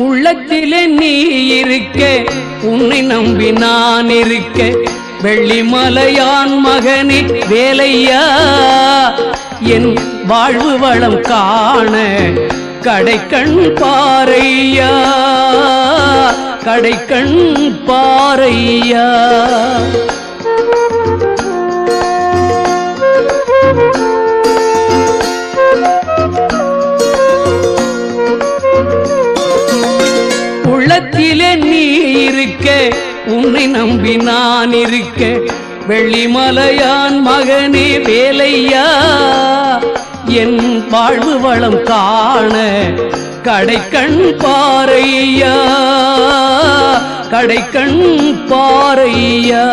உள்ளத்திலே நீ இருக்க, உன்னை நம்பி நான் இருக்க, வெள்ளிமலையான் மகனே வேலையா, என் வாழ்வு வளம் காண கடைக்கண் பாரையா, கடைக்கண் பாரையா. உள்ளத்திலே நீ இருக்க, உன்னை நம்பி நான் இருக்க, வெள்ளிமலையான் மகனே வேலையா, என் வாழ்வு வளம் காண கடைக்கண் பாரையா, கடைக்கண் பாரையா.